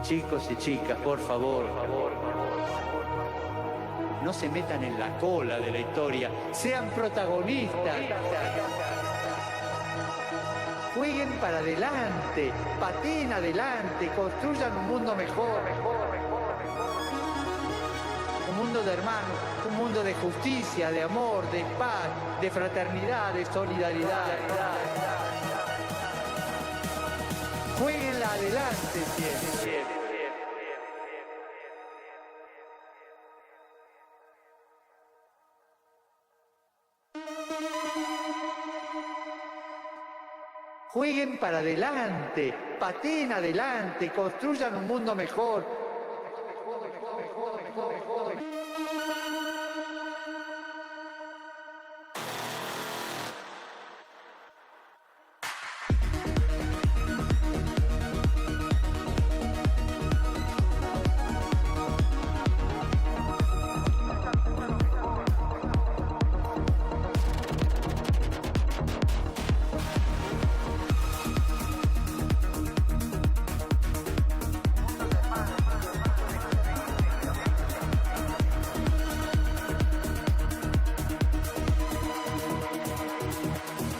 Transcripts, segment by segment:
Chicos y chicas, por favor, no se metan en la cola de la historia, sean protagonistas. Jueguen para adelante, pateen adelante, construyan un mundo mejor. Un mundo de hermanos, un mundo de justicia, de amor, de paz, de fraternidad, de solidaridad. Jueguenla adelante siempre. Jueguen para adelante, pateen adelante, construyan un mundo mejor.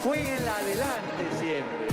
Jueguenla adelante siempre.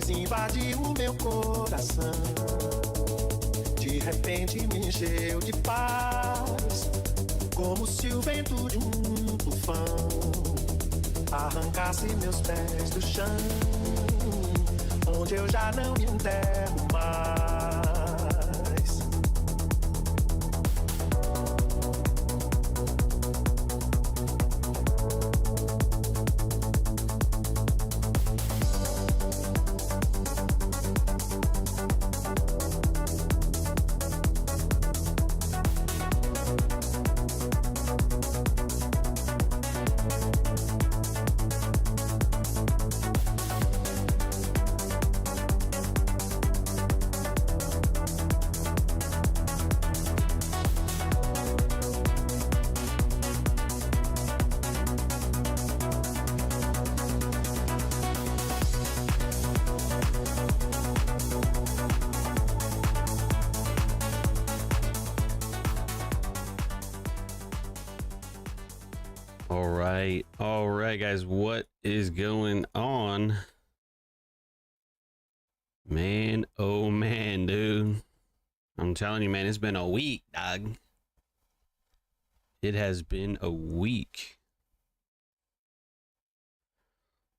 Invadiu o meu coração, de repente me encheu de paz, como se o vento de um tufão arrancasse meus pés do chão, onde eu já não me enterro mais. All right, guys, what is going on? Man, oh man, dude. I'm telling you, man, it's been a week, dog. It has been a week.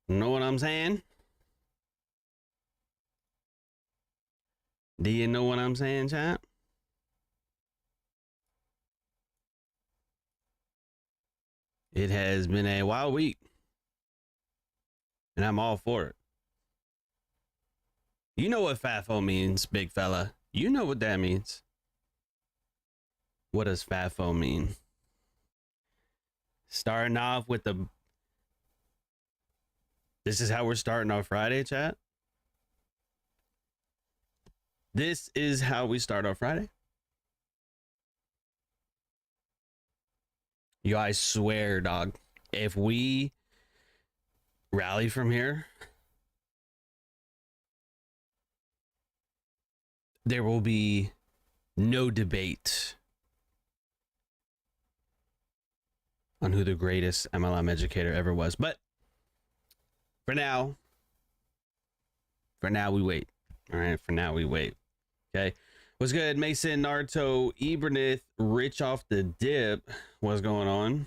Know what I'm saying? Do you know what I'm saying, chat? It has been a wild week, and I'm all for it. You know what FAFO means, big fella. You know what that means. What does FAFO mean? Starting off with the... This is how we're starting our Friday, chat. This is how we start our Friday. Yo, I swear, dog, if we rally from here, there will be no debate on who the greatest MLM educator ever was. But for now, we wait. All right, for now we wait. Okay. What's good, Mason, Naruto, Ebernith, Rich off the dip. What's going on?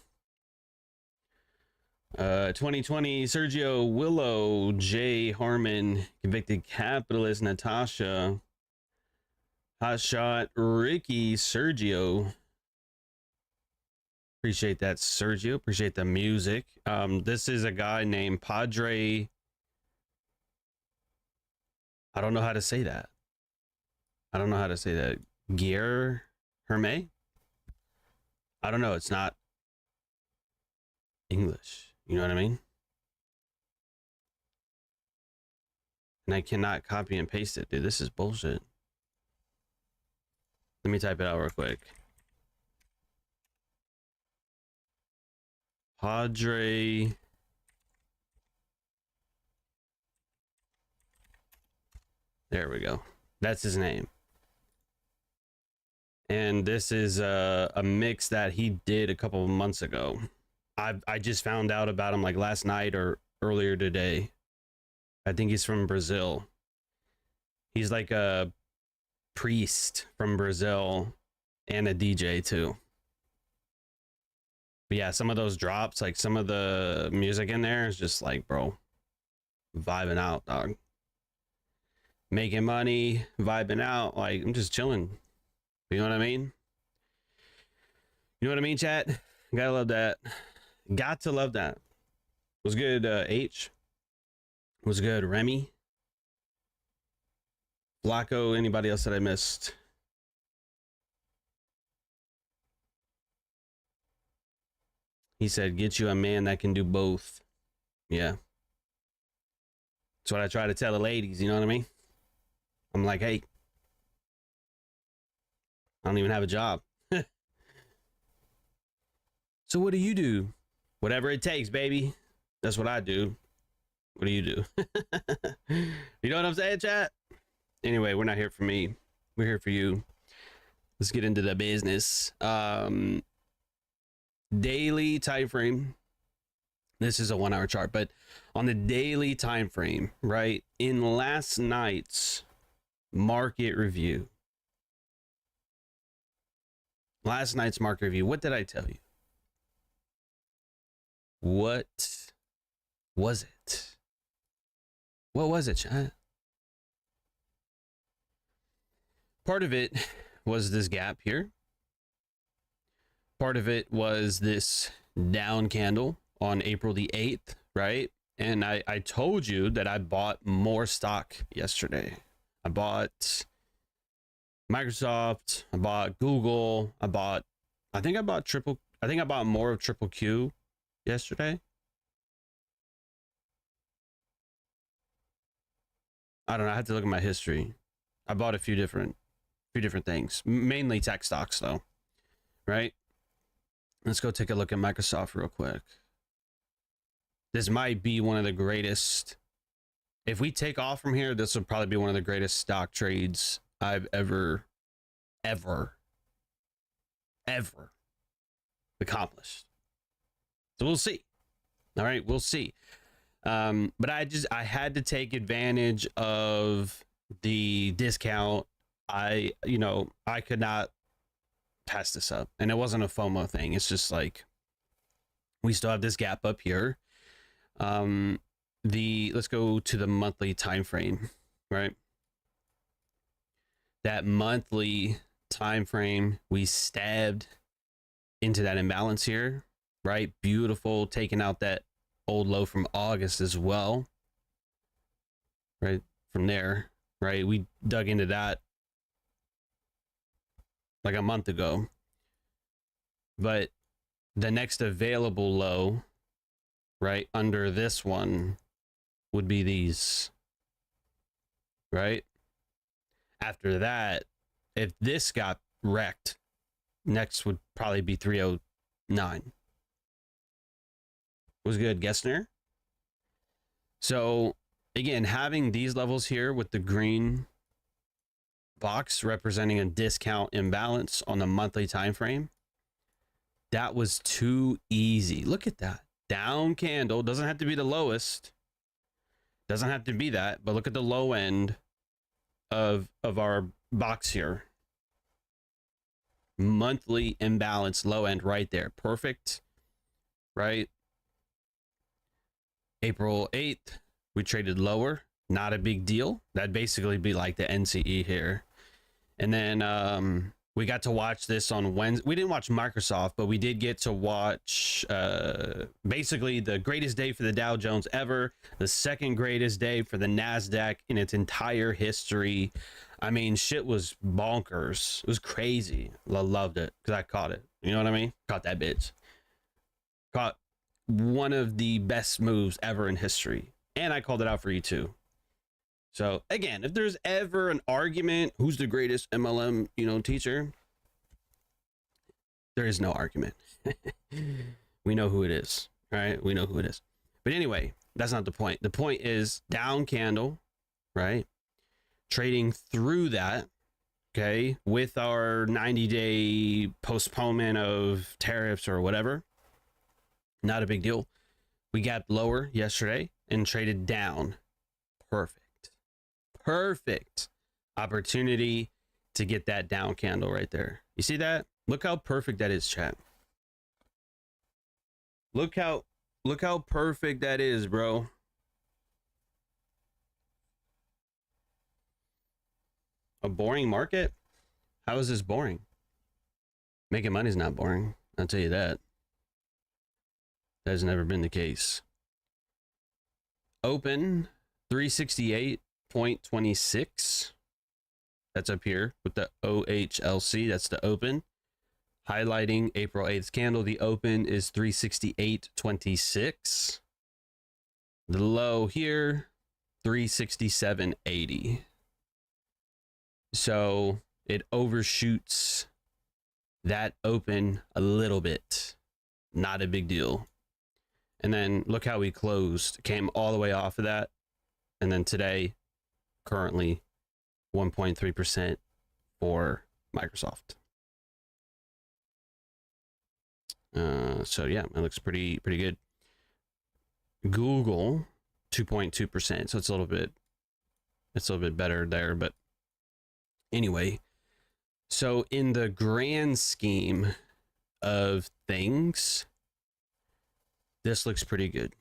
2020, Sergio, Willow, Jay, Harmon, Convicted Capitalist, Natasha, Hot shot, Ricky, Sergio. Appreciate that, Sergio. Appreciate the music. This is a guy named Padre. I don't know how to say that. Guerre Herme? I don't know. It's not English. You know what I mean? And I cannot copy and paste it, dude. This is bullshit. Let me type it out real quick. Padre. There we go. That's his name. And this is a mix that he did a couple of months ago. I just found out about him like last night or earlier today. I think he's from Brazil. He's like a priest from Brazil and a DJ too. But yeah, some of those drops, like some of the music in there is just like, bro, vibing out, dog. Making money, vibing out, like I'm just chilling. You know what I mean? You know what I mean, chat? Gotta love that. Got to love that. Was good, H. Was good, Remy. Flacco, anybody else that I missed? He said, get you a man that can do both. Yeah. That's what I try to tell the ladies, you know what I mean? I'm like, hey, I don't even have a job. So what do you do? Whatever it takes, baby. That's what I do. What do you do? You know what I'm saying, chat? Anyway, we're not here for me. We're here for you. Let's get into the business. Daily time frame. This is a 1 hour chart, but on the daily time frame, right? In last night's market review. Last night's market review. What did I tell you? What was it? What was it, chat? Part of it was this gap here. Part of it was this down candle on April the 8th, right? And I told you that I bought more stock yesterday. I bought Microsoft, I bought Google, I bought more of Triple Q yesterday. I don't know, I had to look at my history. I bought a few different things, mainly tech stocks though, right? Let's go take a look at Microsoft real quick. This might be one of the greatest. If we take off from here, this will probably be one of the greatest stock trades I've ever accomplished. So we'll see. All right, we'll see. But I had to take advantage of the discount. I could not pass this up, and it wasn't a FOMO thing. It's just like we still have this gap up here. Let's go to the monthly time frame, right? That monthly time frame, we stabbed into that imbalance here, right? Beautiful, taking out that old low from August as well, right? From there, right? We dug into that like a month ago, but the next available low, right under this one, would be these, right? After that, if this got wrecked, next would probably be 309. Was good, Gessner. So again, having these levels here with the green box representing a discount imbalance on the monthly time frame, that was too easy. Look at that down candle. Doesn't have to be the lowest, doesn't have to be that, but look at the low end of our box here. Monthly imbalance low end right there. Perfect, right? April 8th, we traded lower. Not a big deal. That'd basically be like the NCE here. And then we got to watch this on Wednesday. We didn't watch Microsoft, but we did get to watch basically the greatest day for the Dow Jones ever, the second greatest day for the Nasdaq in its entire history. I mean, shit was bonkers. It was crazy. Loved it because I caught it. You know what I mean? Caught that bitch. Caught one of the best moves ever in history. And I called it out for you too. So again, if there's ever an argument, who's the greatest MLM, teacher? There is no argument. We know who it is, right? We know who it is. But anyway, that's not the point. The point is down candle, right? Trading through that, okay, with our 90-day postponement of tariffs or whatever. Not a big deal. We got lower yesterday and traded down. Perfect opportunity to get that down candle right there. You see that? Look how perfect that is, chat. Look how perfect that is, bro. A boring market? How is this boring? Making money is not boring. I'll tell you that. That has never been the case. Open 368.26. That's up here with the OHLC. That's the open. Highlighting April 8th candle. The open is 368.26. The low here, 367.80. So it overshoots that open a little bit. Not a big deal. And then look how we closed. Came all the way off of that. And then today, currently 1.3% for Microsoft. So yeah, it looks pretty good. Google 2.2%. So it's a little bit better there, but anyway. So in the grand scheme of things, this looks pretty good.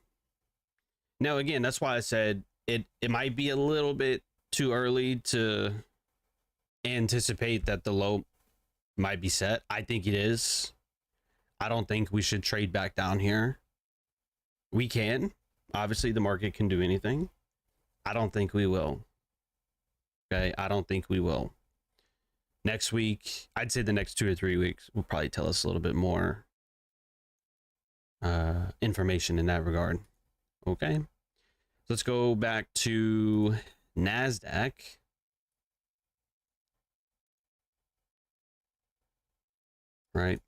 Now again, that's why I said it might be a little bit too early to anticipate that the low might be set. I think it is. I don't think we should trade back down here. We can. Obviously, the market can do anything. I don't think we will. Okay, I don't think we will. Next week, I'd say the next 2 or 3 weeks will probably tell us a little bit more information in that regard. Okay, let's go back to Nasdaq. Right.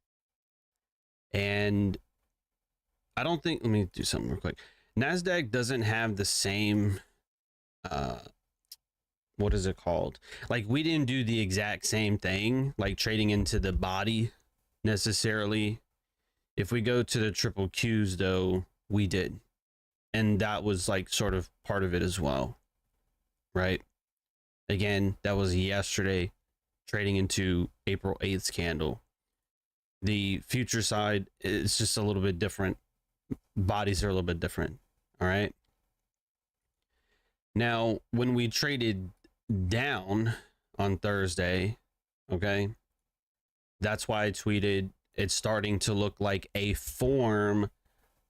And I don't think, let me do something real quick. Nasdaq doesn't have the same, what is it called? Like, we didn't do the exact same thing, like trading into the body necessarily. If we go to the triple Qs though, we did. And that was like sort of part of it as well. Right. Again, that was yesterday, trading into April 8th candle. The future side is just a little bit different. Bodies are a little bit different. All right. Now, when we traded down on Thursday, okay, that's why I tweeted it's starting to look like a form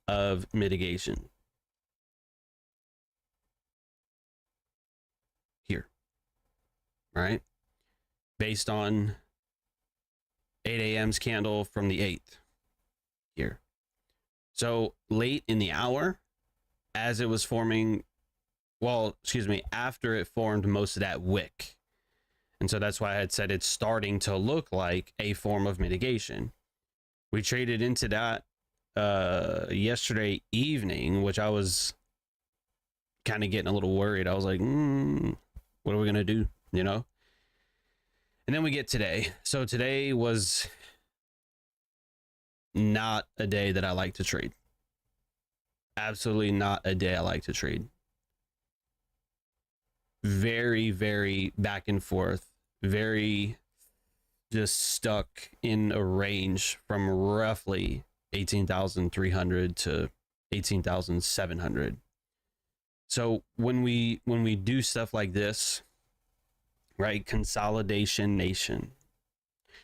of mitigation. Here. All right. Based on 8 a.m.'s candle from the 8th here. So late in the hour, as it was forming, well, excuse me, after it formed most of that wick. And so that's why I had said it's starting to look like a form of mitigation. We traded into that yesterday evening, which I was kind of getting a little worried. I was like, what are we going to do? You know? And then we get today. So today was not a day that I like to trade. Absolutely not a day I like to trade. Very, very back and forth. Very just stuck in a range from roughly 18,300 to 18,700. So when we do stuff like this, right? Consolidation nation.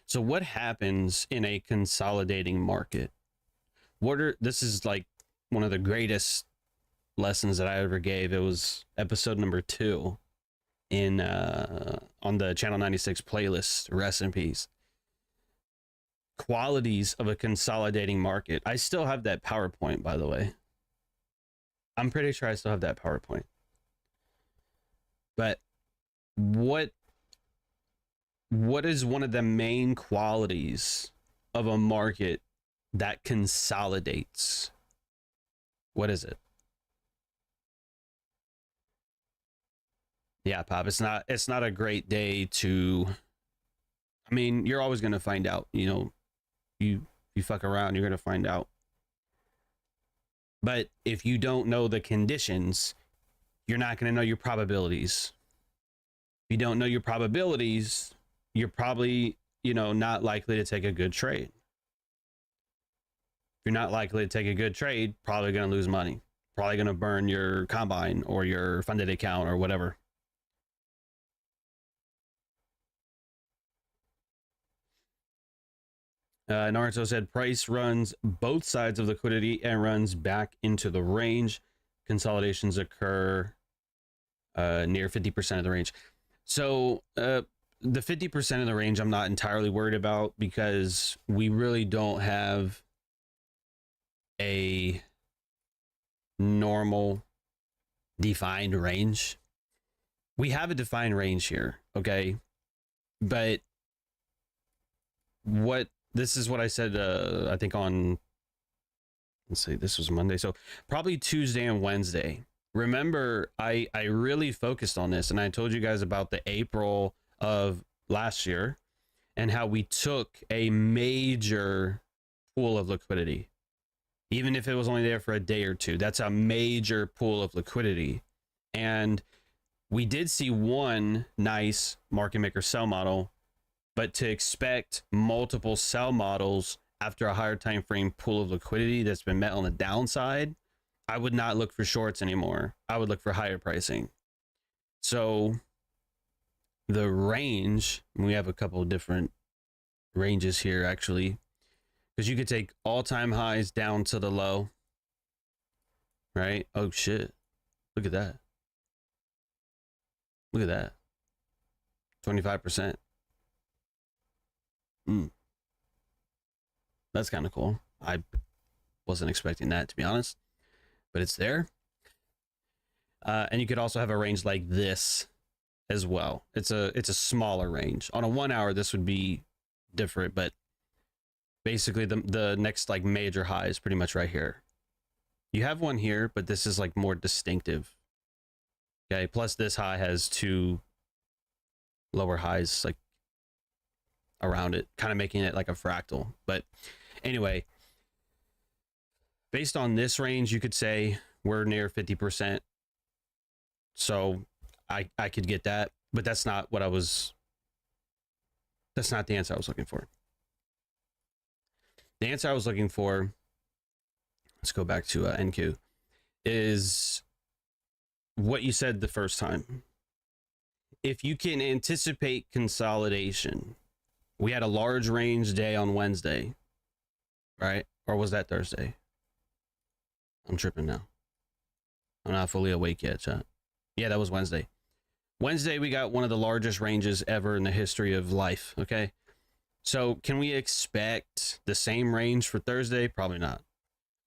So what happens in a consolidating market? This is like one of the greatest lessons that I ever gave. It was episode number 2 in on the Channel 96 playlist. Rest in peace. Qualities of a consolidating market. I still have that PowerPoint, by the way. I'm pretty sure I still have that PowerPoint. But what is one of the main qualities of a market that consolidates? What is it? Yeah, Pop, it's not a great day to, I mean, you're always going to find out, you know, you fuck around, you're going to find out. But if you don't know the conditions, you're not going to know your probabilities. If you don't know your probabilities, you're probably, you know, not likely to take a good trade. If you're not likely to take a good trade, probably going to lose money. Probably going to burn your combine or your funded account or whatever. Naruto said price runs both sides of liquidity and runs back into the range. Consolidations occur near 50% of the range. So the 50% of the range I'm not entirely worried about, because we really don't have a normal defined range. We have a defined range here, okay? But this is what I said, I think on, let's see, this was Monday. So probably Tuesday and Wednesday. Remember, I really focused on this, and I told you guys about the April of last year and how we took a major pool of liquidity. Even if it was only there for a day or two, that's a major pool of liquidity. And we did see one nice market maker sell model, but to expect multiple sell models after a higher time frame pool of liquidity that's been met on the downside, I would not look for shorts anymore. I would look for higher pricing. So the range, we have a couple of different ranges here actually, because you could take all-time highs down to the low, right? Oh shit, look at that. Look at that, 25%. That's kind of cool. I wasn't expecting that, to be honest, but it's there. And you could also have a range like this as well. It's a smaller range. On a 1 hour, this would be different, but basically the next like major high is pretty much right here. You have one here, but this is like more distinctive. Okay, plus this high has 2 lower highs like around it, kind of making it like a fractal. But anyway, based on this range, you could say we're near 50%. So I could get that, but that's not what that's not the answer I was looking for. The answer I was looking for, let's go back to NQ, is what you said the first time. If you can anticipate consolidation, we had a large range day on Wednesday, right? Or was that Thursday? I'm tripping now. I'm not fully awake yet, chat. Yeah, that was Wednesday. Wednesday, we got one of the largest ranges ever in the history of life, okay? So can we expect the same range for Thursday? Probably not.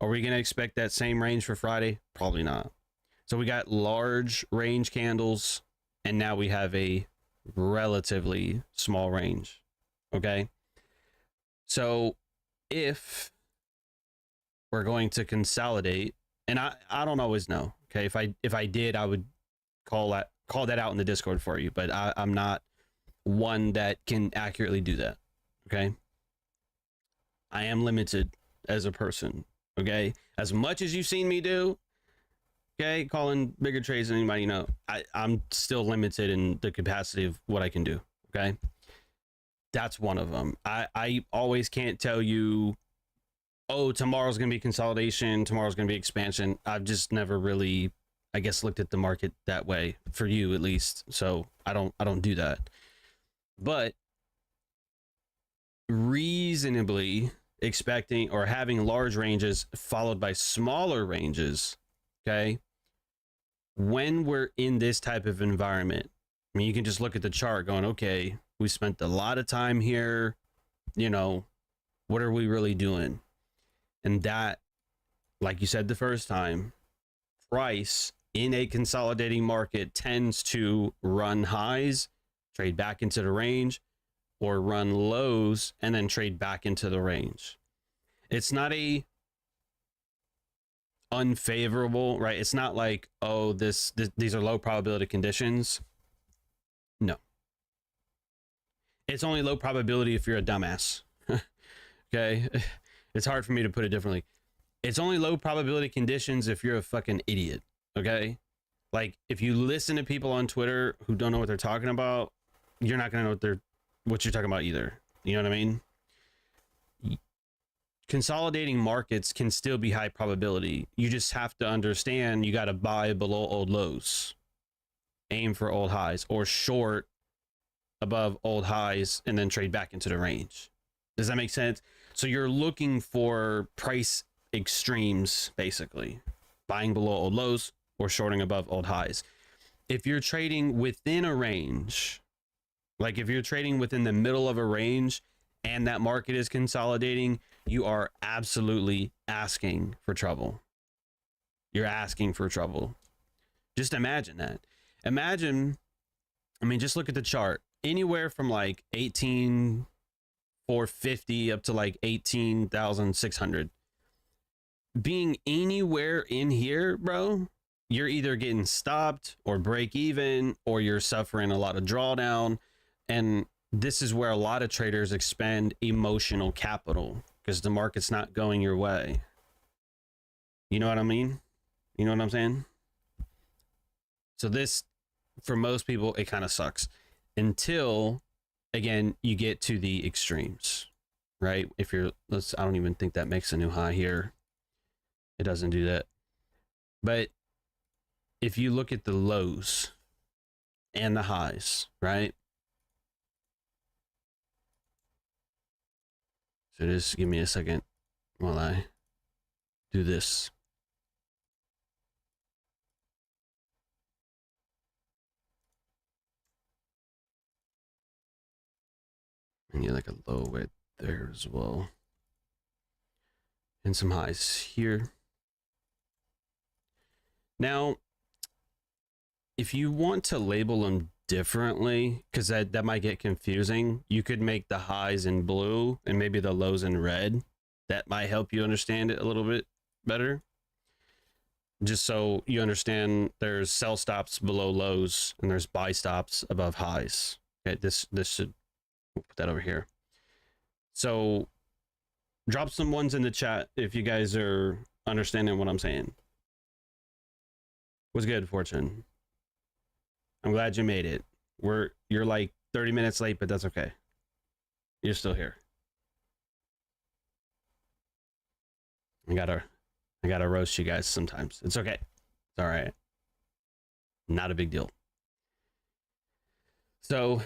Are we going to expect that same range for Friday? Probably not. So we got large range candles, and now we have a relatively small range. Okay, so if we're going to consolidate, and I don't always know. Okay, if I did, I would call that out in the Discord for you, but I'm not one that can accurately do that. Okay, I am limited as a person. Okay, as much as you've seen me do, okay, calling bigger trades than anybody, you know, I'm still limited in the capacity of what I can do. Okay. That's one of them. I always can't tell you, oh, tomorrow's going to be consolidation, tomorrow's going to be expansion. I've just never really, I guess, looked at the market that way, for you at least. So I don't do that. but reasonably expecting or having large ranges followed by smaller ranges, okay? When we're in this type of environment, I mean, you can just look at the chart going, okay, we spent a lot of time here, you know, what are we really doing? And that, like you said the first time, price in a consolidating market tends to run highs, trade back into the range, or run lows and then trade back into the range. It's not a unfavorable, right? It's not like, oh, these are low probability conditions. No. It's only low probability if you're a dumbass. Okay? It's hard for me to put it differently. It's only low probability conditions if you're a fucking idiot. Okay? Like, if you listen to people on Twitter who don't know what they're talking about, you're not gonna know what you're talking about either. You know what I mean? Consolidating markets can still be high probability. You just have to understand you got to buy below old lows, aim for old highs, or short above old highs and then trade back into the range. Does that make sense? So you're looking for price extremes, basically buying below old lows or shorting above old highs. If you're trading within a range, like if you're trading within the middle of a range and that market is consolidating, you are absolutely asking for trouble. You're asking for trouble. Just imagine that. Imagine, I mean, just look at the chart. Anywhere from like 18,450 up to like 18,600. Being anywhere in here, bro, you're either getting stopped or break even, or you're suffering a lot of drawdown. And this is where a lot of traders expend emotional capital because the market's not going your way. You know what I mean? You know what I'm saying? So this, for most people, it kind of sucks until, again, you get to the extremes, right? If you're, I don't even think that makes a new high here. It doesn't do that. But if you look at the lows and the highs, right? So just give me a second while I do this. And you like a low right there as well. And some highs here. Now, if you want to label them differently, because that might get confusing, you could make the highs in blue and maybe the lows in red. That might help you understand it a little bit better. Just so you understand, there's sell stops below lows and there's buy stops above highs. Okay, this should, we'll put that over here. So drop some ones in the chat if you guys are understanding what I'm saying. What's good, Fortune? I'm glad you made it. You're like 30 minutes late, but that's okay. You're still here. I gotta roast you guys sometimes. It's okay. It's all right. Not a big deal. So,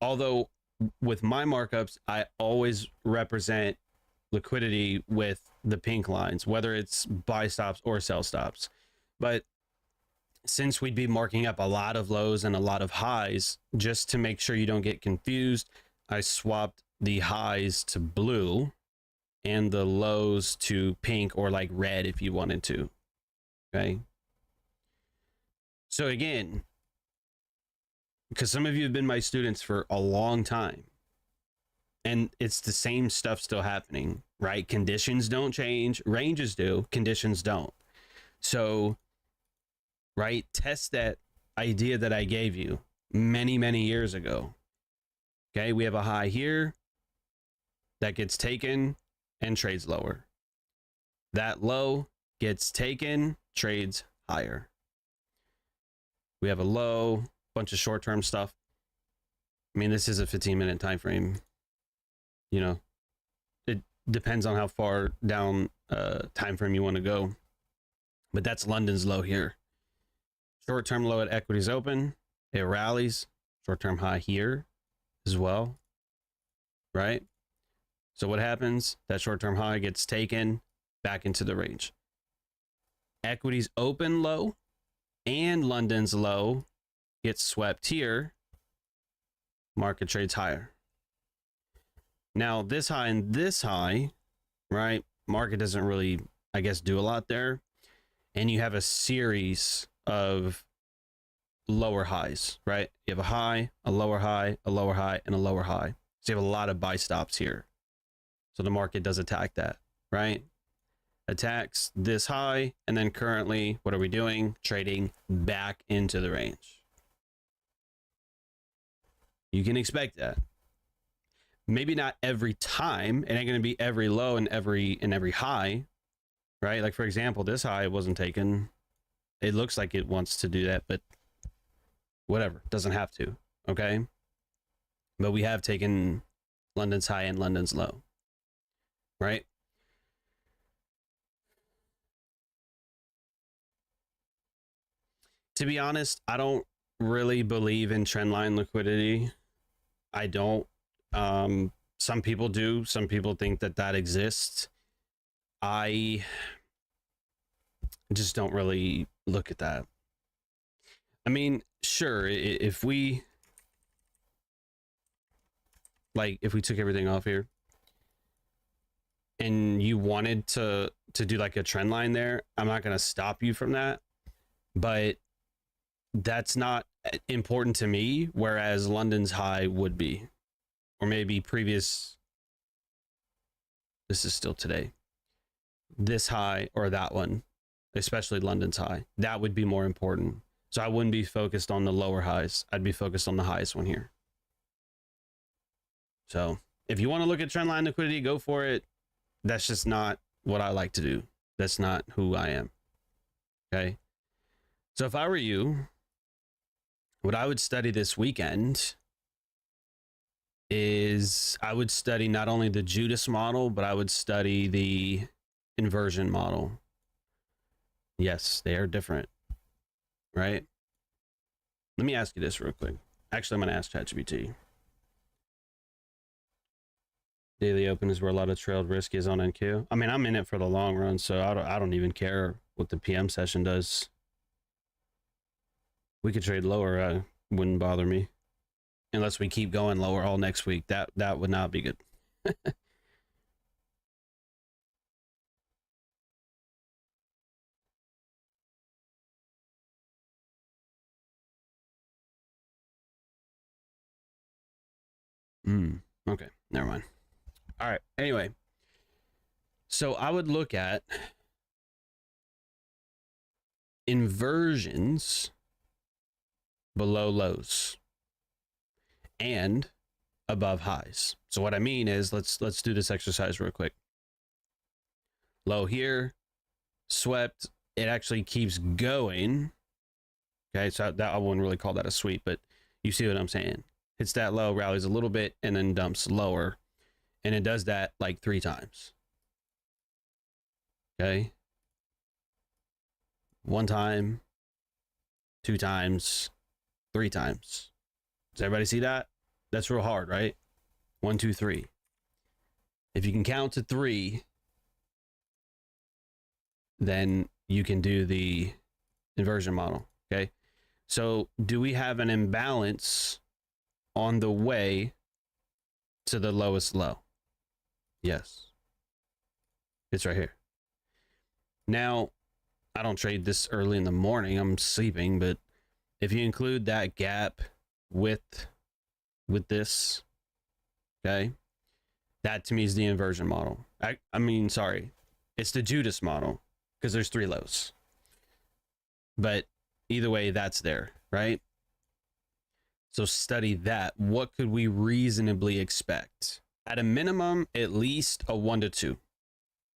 although with my markups, I always represent liquidity with the pink lines, whether it's buy stops or sell stops. But since we'd be marking up a lot of lows and a lot of highs, just to make sure you don't get confused, I swapped the highs to blue and the lows to pink or like red if you wanted to. Okay. So again, because some of you have been my students for a long time and it's the same stuff still happening, right? Conditions don't change, ranges do, conditions don't. So, right, test that idea that I gave you many, many years ago. Okay, we have a high here that gets taken and trades lower. That low gets taken, trades higher. We have a low, bunch of short-term stuff. I mean, this is a 15-minute time frame. You know, it depends on how far down time frame you want to go. But that's London's low here. Short-term low at equities open. It rallies, short-term high here as well, right? So what happens? That short-term high gets taken back into the range. Equities open low and London's low gets swept here. Market trades higher. Now this high and this high, right? Market doesn't really, I guess, do a lot there. And you have a series of lower highs, right? You have a high, a lower high, a lower high, and a lower high. So you have a lot of buy stops here. So the market does attack that, right? Attacks this high, and then currently, what are we doing? Trading back into the range. You can expect that. Maybe not every time. It ain't going to be every low and every high, right? Like, for example, this high wasn't taken. It looks like it wants to do that, but whatever. Doesn't have to, okay? But we have taken London's high and London's low, right? To be honest, I don't really believe in trendline liquidity. I don't. Some people do. Some people think that that exists. I just don't really look at that. I mean, sure, if we took everything off here and you wanted to do like a trend line there, I'm not going to stop you from that, but that's not important to me, whereas London's high would be, or maybe previous, this is still today, this high or that one, especially London's high, that would be more important. So I wouldn't be focused on the lower highs. I'd be focused on the highest one here. So if you want to look at trendline liquidity, go for it. That's just not what I like to do. That's not who I am. Okay. So if I were you, what I would study this weekend is I would study not only the Judas model, but I would study the inversion model. Yes, they are different, right? Let me ask you this real quick. Actually, I'm going to ask ChatGPT. Daily open is where a lot of trailed risk is on NQ. I mean, I'm in it for the long run, so I don't even care what the PM session does. We could trade lower, wouldn't bother me. Unless we keep going lower all next week. That would not be good. Okay, never mind. All right, anyway. So I would look at inversions below lows and above highs. So what I mean is, let's do this exercise real quick. Low here, swept, it actually keeps going. Okay, so that I wouldn't really call that a sweep, but you see what I'm saying. Hits that low, rallies a little bit, and then dumps lower. And it does that like 3 times. Okay. 1 time, 2 times, 3 times. Does everybody see that? That's real hard, right? 1, 2, 3. If you can count to 3, then you can do the inversion model. Okay. So do we have an imbalance on the way to the lowest low? Yes. It's right here. Now, I don't trade this early in the morning. I'm sleeping, but if you include that gap with this, okay, that to me is the inversion model. I mean, sorry, it's the Judas model because there's 3 lows. But either way, that's there, right? So study that. What could we reasonably expect? At a minimum, at least a 1 to 2,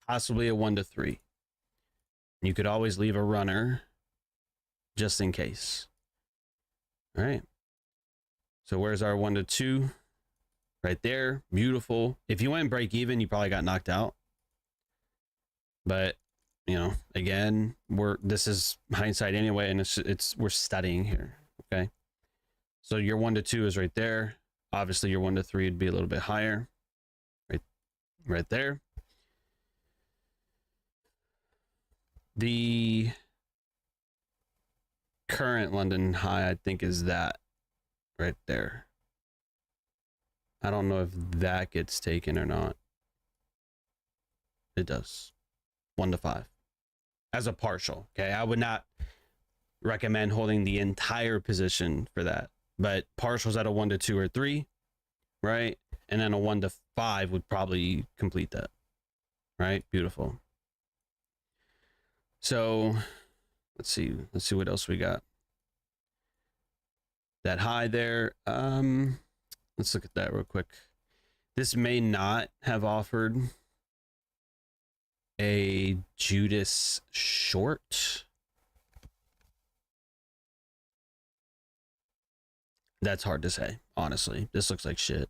possibly a 1 to 3. You could always leave a runner just in case. All right. So where's our 1 to 2? Right there. Beautiful. If you went break even, you probably got knocked out. But, you know, again, this is hindsight anyway, and we're studying here. Okay. So your 1 to 2 is right there. Obviously your 1 to 3 would be a little bit higher. Right there. The current London high, I think, is that right there. I don't know if that gets taken or not. It does. 1 to 5 as a partial. Okay, I would not recommend holding the entire position for that, but partials at a 1 to 2 or 3, right? And then a 1 to 5 would probably complete that, right? Beautiful. So let's see what else we got. That high there. Let's look at that real quick. This may not have offered a Judas short. That's hard to say, honestly. This looks like shit.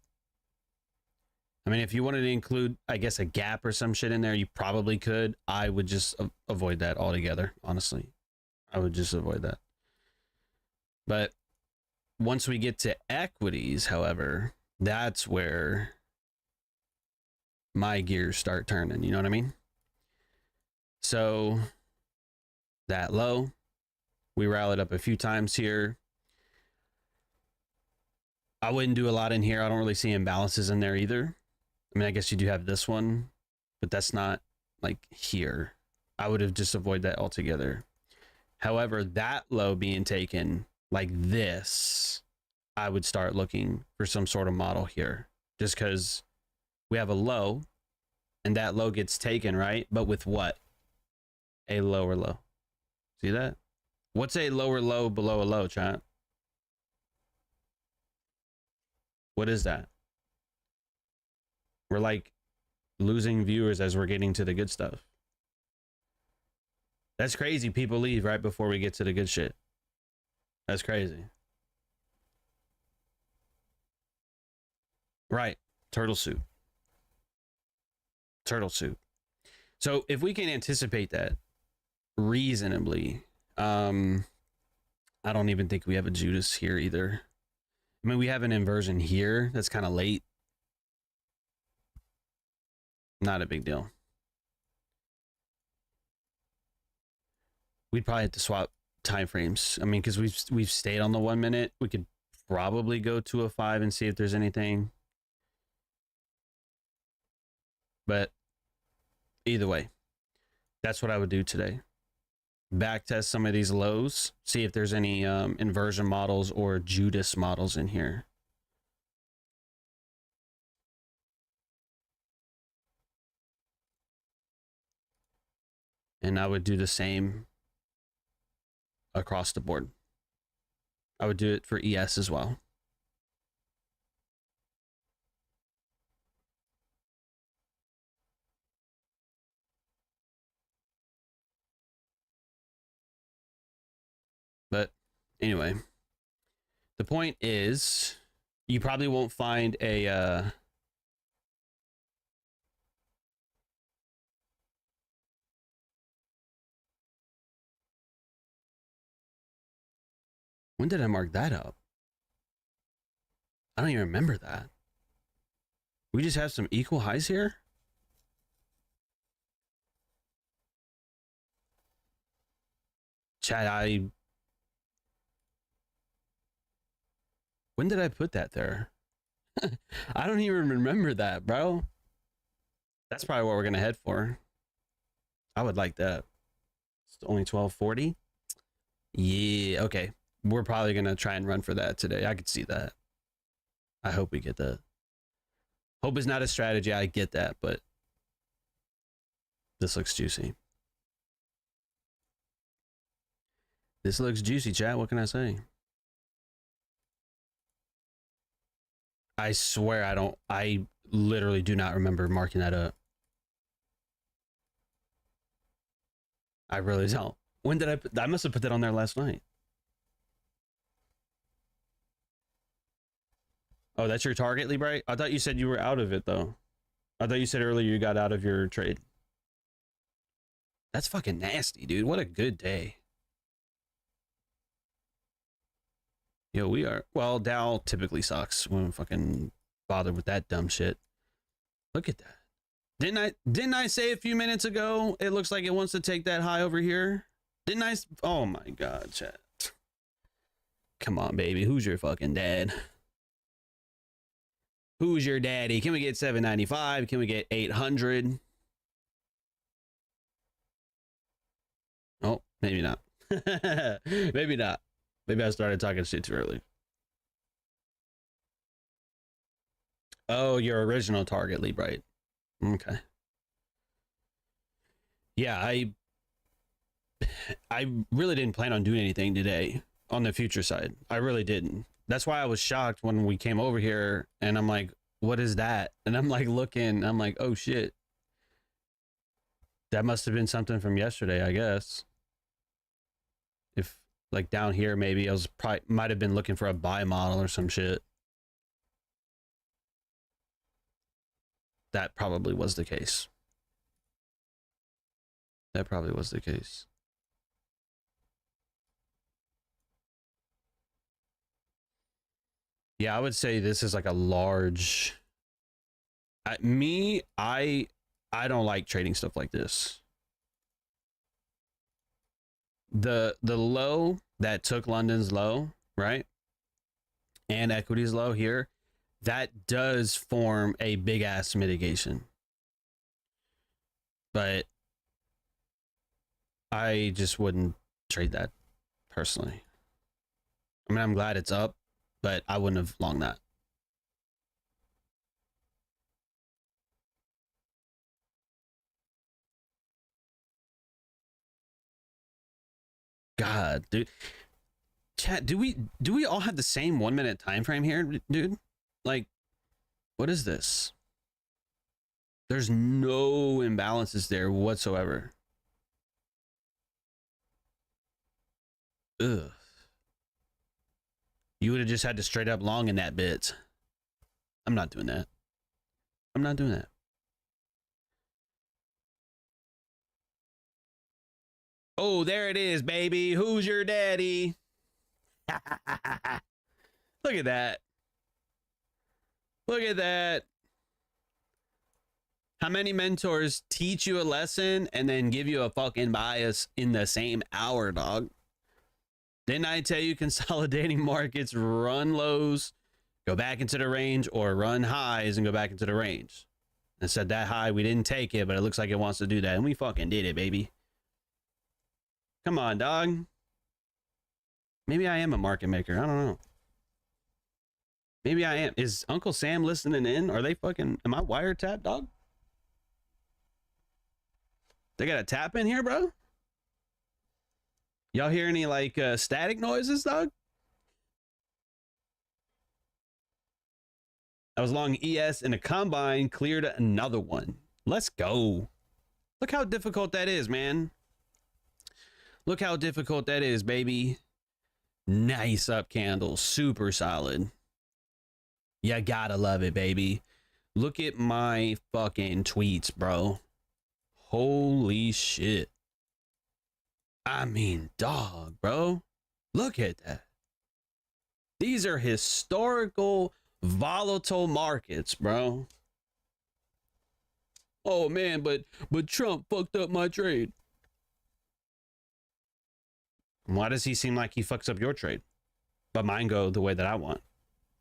I mean, if you wanted to include, I guess, a gap or some shit in there, you probably could. I would just avoid that altogether, honestly. I would just avoid that. But once we get to equities, however, that's where my gears start turning. You know what I mean? So that low, we rallied up a few times here. I wouldn't do a lot in here. I don't really see imbalances in there either. I mean, I guess you do have this one, but that's not like here. I would have just avoided that altogether. However, that low being taken like this, I would start looking for some sort of model here, just because we have a low and that low gets taken, right? But with what? A lower low. See that? What's a lower low below a low, chat? What is that? We're like losing viewers as we're getting to the good stuff. That's crazy. People leave right before we get to the good shit. That's crazy. Right. Turtle soup. Turtle soup. So if we can anticipate that reasonably, I don't even think we have a Judas here either. I mean, we have an inversion here. That's kind of late. Not a big deal. We'd probably have to swap time frames. I mean, because we've stayed on the 1 minute. We could probably go to a 5 and see if there's anything. But either way, that's what I would do today. Back test some of these lows, see if there's any inversion models or Judas models in here. And I would do the same across the board. I would do it for ES as well. But anyway, the point is, you probably won't find a when did I mark that up? I don't even remember that. We just have some equal highs here. Chat, when did I put that there? I don't even remember that, bro. That's probably what we're gonna head for. I would like that. It's only 1240. Yeah, okay. We're probably gonna try and run for that today. I could see that. I hope we get that. Hope is not a strategy. I get that, but this looks juicy. This looks juicy, chat. What can I say? I swear I literally do not remember marking that up. I really don't. When did I must have put that on there last night. Oh, that's your target, Libre? I thought you said you were out of it, though. I thought you said earlier you got out of your trade. That's fucking nasty, dude. What a good day. Yo, we are. Well, Dow typically sucks. We don't fucking bother with that dumb shit. Look at that. Didn't I say a few minutes ago it looks like it wants to take that high over here? Didn't I? Oh my god, chat. Come on, baby. Who's your fucking dad? Who's your daddy? Can we get 795? Can we get 800? Oh, maybe not. Maybe not. Maybe I started talking shit too early. Oh, your original target, lead right. Okay. Yeah, I really didn't plan on doing anything today on the future side. I really didn't. That's why I was shocked when we came over here and I'm like, what is that? And I'm like looking, I'm like, oh shit. That must have been something from yesterday, I guess. If like down here, maybe I was probably might have been looking for a buy model or some shit. That probably was the case. That probably was the case. Yeah, I would say this is like a large. I don't like trading stuff like this. The low that took London's low, right? And equity's low here, that does form a big ass mitigation. But I just wouldn't trade that personally. I mean, I'm glad it's up, but I wouldn't have longed that. God, dude. Chat, do we all have the same 1 minute time frame here, dude? Like, what is this? There's no imbalances there whatsoever. Ugh. You would have just had to straight up long in that bit. I'm not doing that. I'm not doing that. Oh, there it is, baby. Who's your daddy? Look at that. Look at that. How many mentors teach you a lesson and then give you a fucking bias in the same hour, dog? Didn't I tell you consolidating markets run lows, go back into the range, or run highs and go back into the range? I said that high, we didn't take it, but it looks like it wants to do that. And we fucking did it, baby. Come on, dog. Maybe I am a market maker. I don't know. Maybe I am. Is Uncle Sam listening in? Are they fucking... Am I wiretapped, dog? They got a tap in here, bro? Y'all hear any, like, static noises, dog? I was long ES in a combine, cleared another one. Let's go. Look how difficult that is, man. Look how difficult that is, baby. Nice up candle. Super solid. You gotta love it, baby. Look at my fucking tweets, bro. Holy shit. I mean, dog, bro. Look at that. These are historical, volatile markets, bro. Oh, man, but Trump fucked up my trade. Why does he seem like he fucks up your trade, but mine go the way that I want?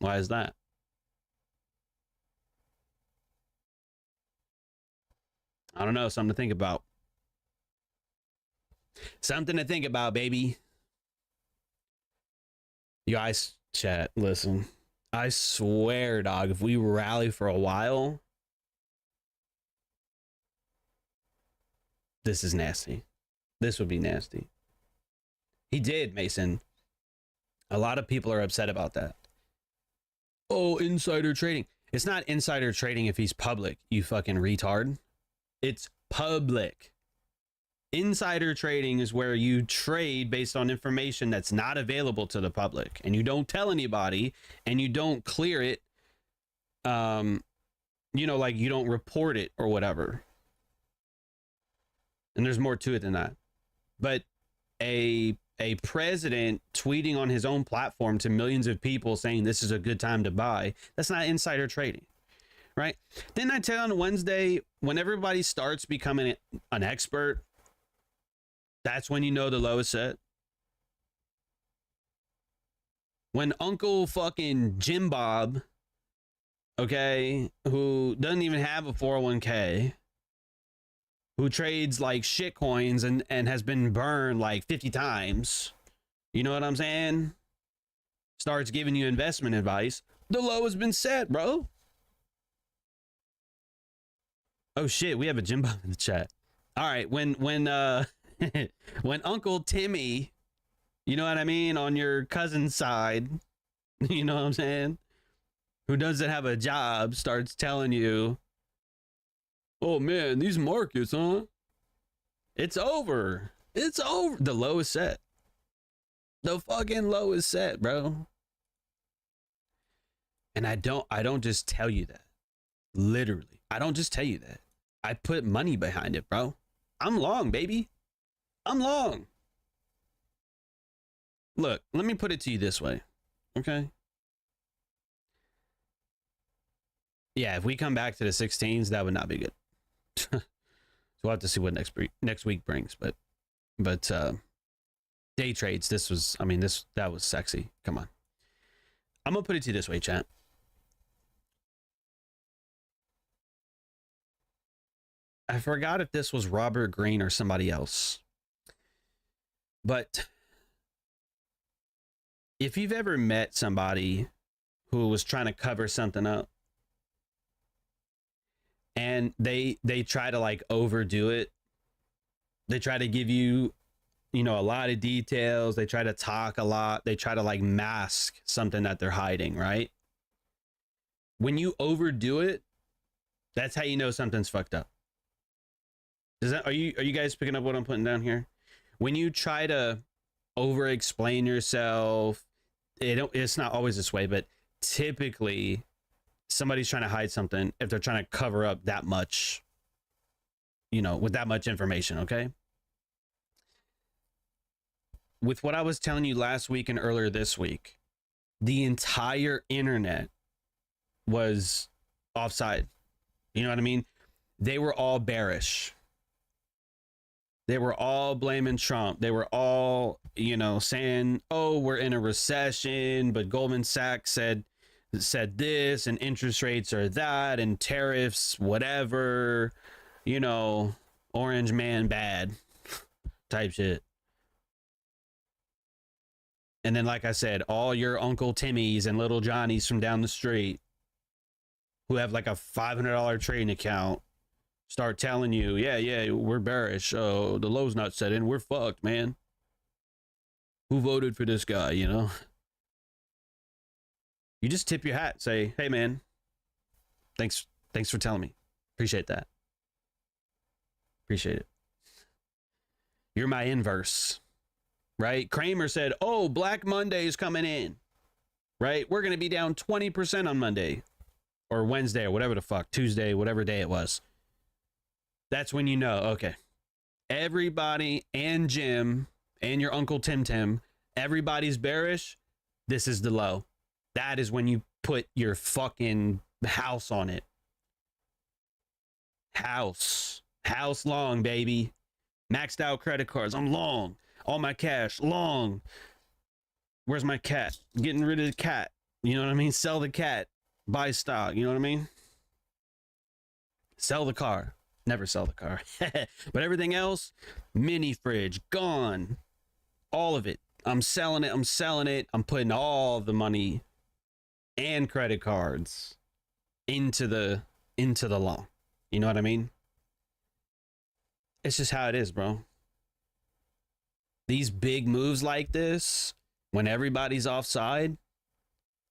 Why is that? I don't know. Something to think about. Something to think about, baby. You guys, chat, listen. I swear, dog, if we rally for a while, this is nasty. This would be nasty. He did, Mason. A lot of people are upset about that. Oh, insider trading. It's not insider trading if he's public, you fucking retard. It's public. Insider trading is where you trade based on information that's not available to the public, and you don't tell anybody, and you don't clear it. You know, like you don't report it or whatever. And there's more to it than that. But a a president tweeting on his own platform to millions of people saying this is a good time to buy. That's not insider trading, right? Then I tell you on Wednesday, when everybody starts becoming an expert, that's when you know the low is set. When Uncle fucking Jim Bob, okay, who doesn't even have a 401k, who trades like shit coins and has been burned like 50 times, you know what I'm saying? Starts giving you investment advice. The low has been set, bro. Oh shit, we have a Jim Bob in the chat. All right, when when Uncle Timmy, you know what I mean, on your cousin's side, you know what I'm saying, who doesn't have a job, starts telling you, oh man, these markets, huh? It's over. It's over. The low is set. The fucking low is set, bro. And I don't just tell you that. Literally. I don't just tell you that. I put money behind it, bro. I'm long, baby. I'm long. Look, let me put it to you this way. Okay? Yeah, if we come back to the 16s, that would not be good. So we'll have to see what next week brings, but day trades, that was sexy. Come on. I'm gonna put it to you this way, chat. I forgot if this was Robert Greene or somebody else, but if you've ever met somebody who was trying to cover something up and they try to like overdo it, they try to give you, you know, a lot of details, they try to talk a lot, they try to like mask something that they're hiding, right? When you overdo it, that's how you know something's fucked up. Are you guys picking up what I'm putting down here? When you try to over explain yourself, it's not always this way, but typically somebody's trying to hide something if they're trying to cover up that much, you know, with that much information. Okay, with what I was telling you last week and earlier this week, the entire internet was offside. You know what I mean? They were all bearish. They were all blaming Trump. They were all, you know, saying, oh, we're in a recession, but Goldman Sachs said this, and interest rates are that, and tariffs, whatever, you know, orange man bad type shit. And then, like I said, all your Uncle Timmys and little Johnnies from down the street who have like a $500 trading account start telling you, yeah, we're bearish. Oh, the low's not set in. We're fucked, man. Who voted for this guy, you know? You just tip your hat, say, hey, man, thanks for telling me. Appreciate that. Appreciate it. You're my inverse, right? Kramer said, oh, Black Monday is coming in, right? We're going to be down 20% on Monday or Wednesday or whatever the fuck, Tuesday, whatever day it was. That's when you know, okay, everybody and Jim and your Uncle Tim, everybody's bearish. This is the low. That is when you put your fucking house on it. House long, baby. Maxed out credit cards. I'm long. All my cash, long. Where's my cat? Getting rid of the cat. You know what I mean? Sell the cat. Buy stock. You know what I mean? Sell the car. Never sell the car. But everything else, mini fridge, gone. All of it. I'm selling it. I'm putting all the money and credit cards into the long. You know what I mean? It's just how it is, bro. These big moves like this, when everybody's offside,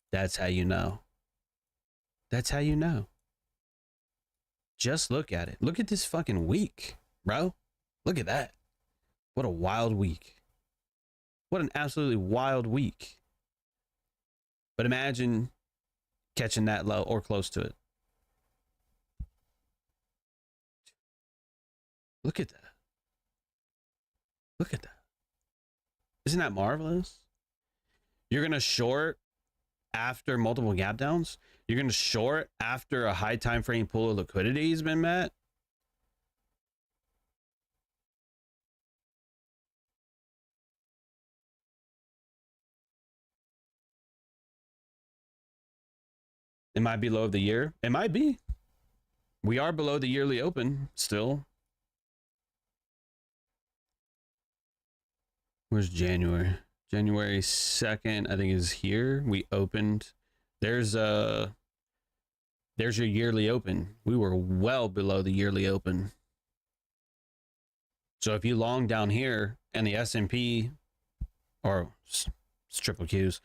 that's how you know. That's how you know. Just look at it. Look at this fucking week, bro. Look at that. What a wild week. What an absolutely wild week. But imagine catching that low or close to it. Look at that. Look at that. Isn't that marvelous? You're going to short after multiple gap downs. You're going to short after a high time frame pool of liquidity has been met. It might be low of the year. It might be. We are below the yearly open still. Where's January? January 2nd, I think, is here. We opened. There's your yearly open. We were well below the yearly open. So if you long down here and the S&P or triple Qs,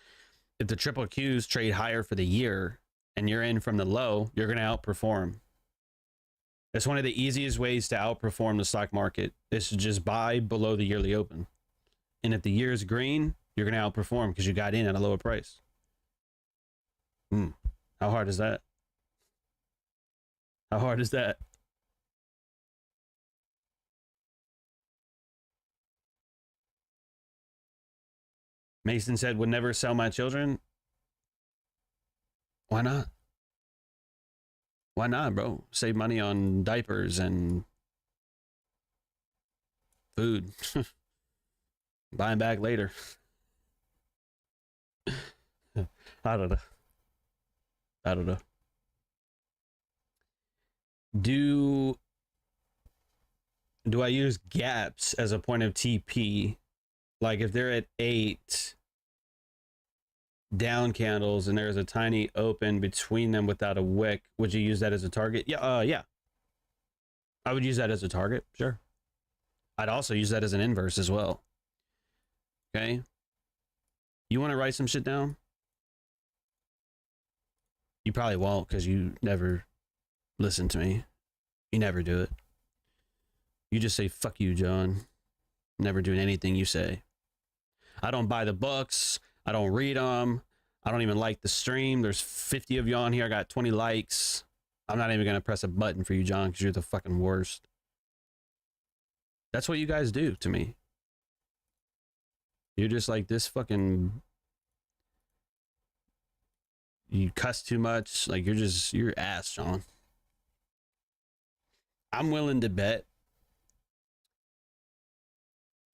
if the triple Qs trade higher for the year and you're in from the low, you're going to outperform. It's one of the easiest ways to outperform the stock market is to just buy below the yearly open. And if the year is green, you're going to outperform because you got in at a lower price. How hard is that? How hard is that? Mason said, would never sell my children. Why not? Why not, bro? Save money on diapers and food. Buy them back later. I don't know. Do I use gaps as a point of TP? Like if they're at 8 down candles and there's a tiny open between them without a wick, would you use that as a target? Yeah, yeah. I would use that as a target, sure. I'd also use that as an inverse as well. Okay. You want to write some shit down? You probably won't because you never listen to me. You never do it. You just say, fuck you, John. Never doing anything you say. I don't buy the books. I don't read them. I don't even like the stream. There's 50 of you on here. I got 20 likes. I'm not even going to press a button for you, John, because you're the fucking worst. That's what you guys do to me. You're just like this fucking... You cuss too much. Like, you're ass, John. I'm willing to bet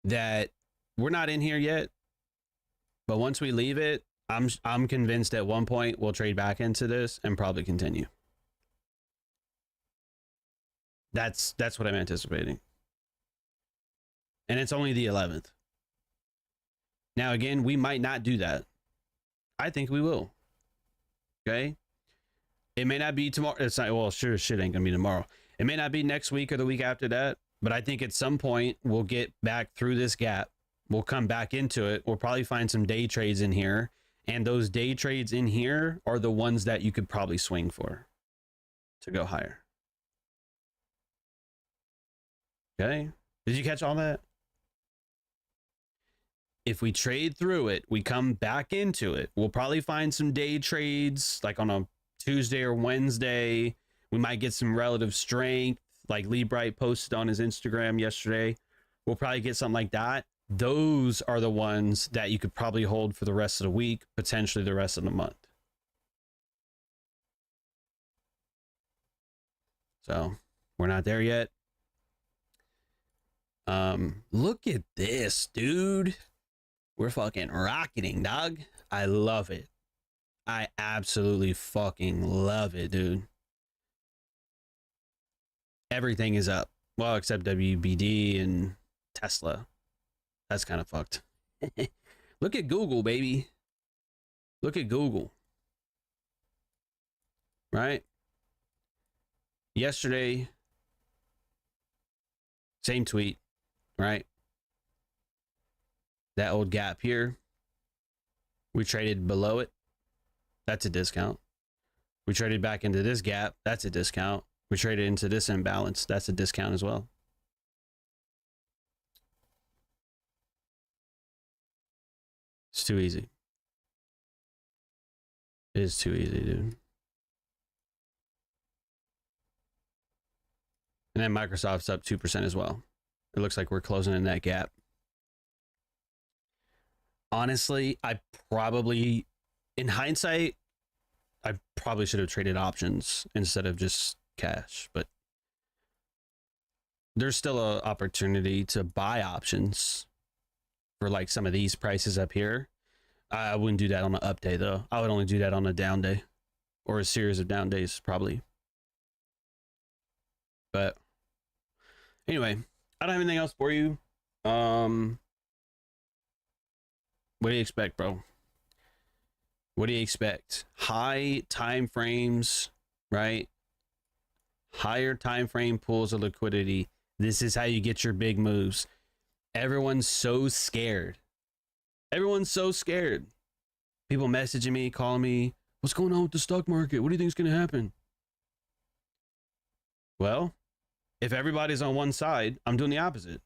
that we're not in here yet, but once we leave it, I'm convinced at one point we'll trade back into this and probably continue. That's what I'm anticipating. And it's only the 11th. Now, again, we might not do that. I think we will. Okay? It may not be tomorrow. It's not, well, sure, shit ain't gonna be tomorrow. It may not be next week or the week after that, but I think at some point we'll get back through this gap. We'll come back into it. We'll probably find some day trades in here. And those day trades in here are the ones that you could probably swing for to go higher. Okay? Did you catch all that? If we trade through it, we come back into it. We'll probably find some day trades like on a Tuesday or Wednesday. We might get some relative strength like Lee Bright posted on his Instagram yesterday. We'll probably get something like that. Those are the ones that you could probably hold for the rest of the week, potentially the rest of the month. So we're not there yet. Look at this, dude. We're fucking rocketing, dog. I love it. I absolutely fucking love it, dude. Everything is up. Well, except WBD and Tesla. That's kind of fucked. Look at Google, baby. Look at Google. Right? Yesterday, same tweet, right? That old gap here. We traded below it. That's a discount. We traded back into this gap. That's a discount. We traded into this imbalance. That's a discount as well. It's too easy. It is too easy, dude. And then Microsoft's up 2% as well. It looks like we're closing in that gap. honestly, I probably, in hindsight, I probably should have traded options instead of just cash, but there's still an opportunity to buy options for like some of these prices up here. I wouldn't do that on an up day though. I would only do that on a down day or a series of down days probably. But anyway, I don't have anything else for you. What do you expect, bro? What do you expect? High time frames, right? Higher time frame pools of liquidity. This is how you get your big moves. Everyone's so scared. Everyone's so scared. People messaging me, calling me, what's going on with the stock market? What do you think is going to happen? Well, if everybody's on one side, I'm doing the opposite.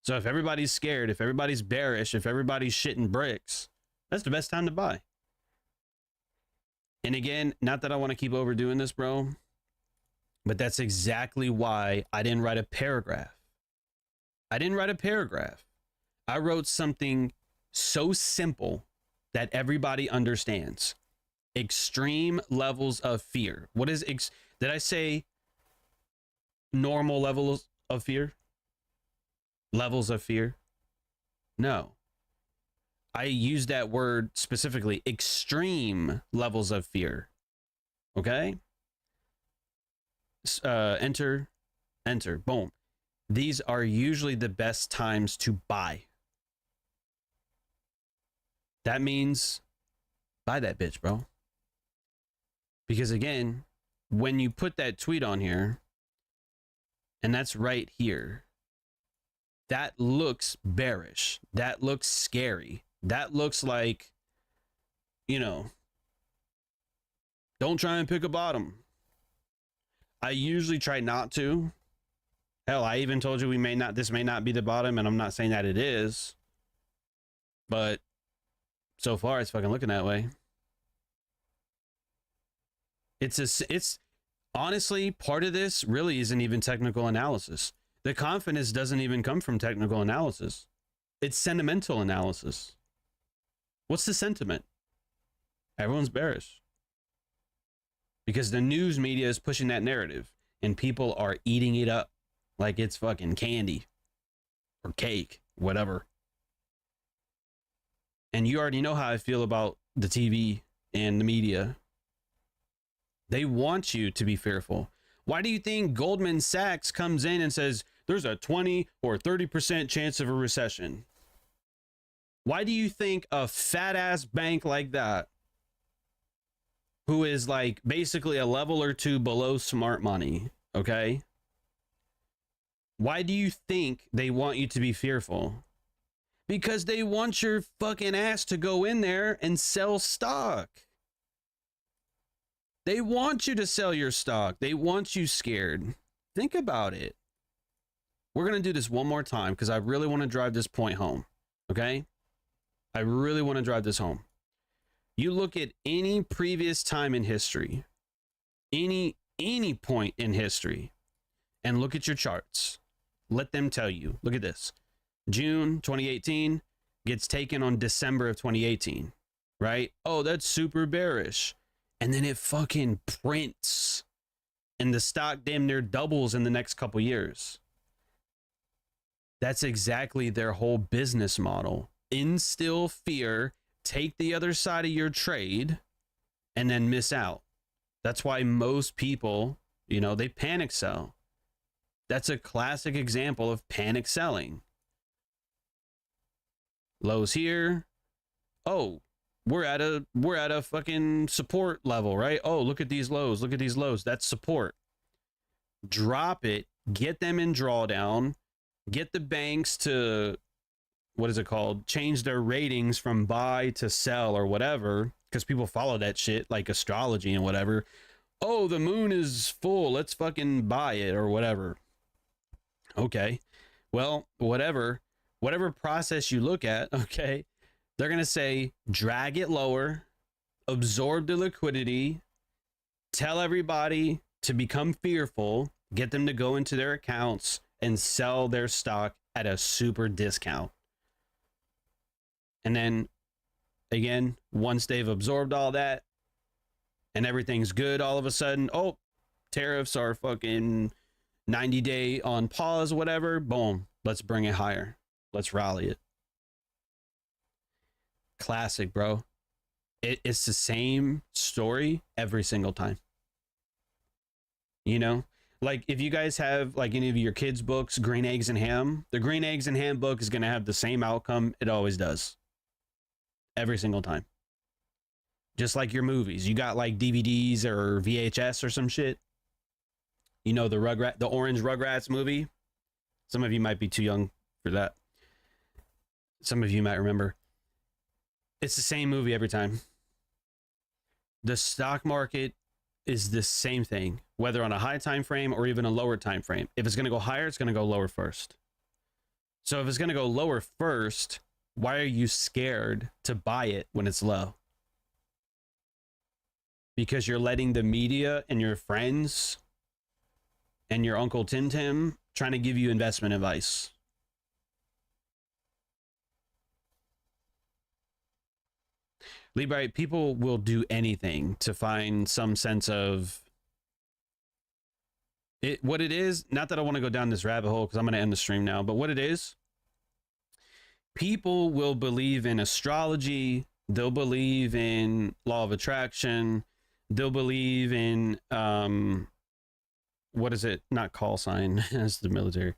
So if everybody's scared, if everybody's bearish, if everybody's shitting bricks, that's the best time to buy. And again, not that I want to keep overdoing this, bro, but that's exactly why I didn't write a paragraph. I didn't write a paragraph. I wrote something so simple that everybody understands. Extreme levels of fear. What is did I say normal levels of fear? Levels of fear? No. I used that word specifically, extreme levels of fear. Okay? Enter, boom. These are usually the best times to buy. That means buy that bitch, bro. Because again, when you put that tweet on here, and that's right here, that looks bearish. That looks scary. That looks like, you know, don't try and pick a bottom. I usually try not to. Hell, I even told you this may not be the bottom, and I'm not saying that it is. But so far it's fucking looking that way. It's honestly, part of this really isn't even technical analysis. The confidence doesn't even come from technical analysis. It's sentimental analysis. What's the sentiment? Everyone's bearish. Because the news media is pushing that narrative and people are eating it up like it's fucking candy or cake, whatever. And you already know how I feel about the TV and the media. They want you to be fearful. Why do you think Goldman Sachs comes in and says there's a 20 or 30% chance of a recession? Why do you think a fat ass bank like that, who is like basically a level or two below smart money, okay? Why do you think they want you to be fearful? Because they want your fucking ass to go in there and sell stock. They want you to sell your stock. They want you scared. Think about it. We're going to do this one more time because I really want to drive this point home, okay? I really want to drive this home. You look at any previous time in history, any point in history, and look at your charts. Let them tell you. Look at this. June 2018 gets taken on December of 2018, right? Oh, that's super bearish. And then it fucking prints and the stock damn near doubles in the next couple years. That's exactly their whole business model. Instill fear, take the other side of your trade, and then miss out. That's why most people, you know, they panic sell. That's a classic example of panic selling. Lows here. Oh, we're at a fucking support level, right? Oh, look at these lows. Look at these lows. That's support. Drop it. Get them in drawdown. Get the banks to, what is it called? Change their ratings from buy to sell or whatever, because people follow that shit like astrology and whatever. Oh, the moon is full. Let's fucking buy it or whatever. Okay. Well, whatever process you look at, okay, they're going to say, drag it lower, absorb the liquidity, tell everybody to become fearful, get them to go into their accounts and sell their stock at a super discount. And then again, once they've absorbed all that and everything's good, all of a sudden, oh, tariffs are fucking 90-day on pause, whatever. Boom. Let's bring it higher. Let's rally it. Classic, bro. It's the same story every single time. You know, like if you guys have like any of your kids' books, Green Eggs and Ham, the Green Eggs and Ham book is going to have the same outcome it always does. Every single time. Just like your movies. You got like DVDs or VHS or some shit. You know, the orange Rugrats movie. Some of you might be too young for that. Some of you might remember. It's the same movie every time. The stock market is the same thing, whether on a high time frame or even a lower time frame. If it's going to go higher, it's going to go lower first. So if it's going to go lower first, why are you scared to buy it when it's low? Because you're letting the media and your friends and your Uncle Tim Tim trying to give you investment advice. Libre, people will do anything to find some sense of it. What it is, not that I want to go down this rabbit hole because I'm going to end the stream now, but what it is, people will believe in astrology. They'll believe in law of attraction. They'll believe in, what is it? Not call sign. That's the military.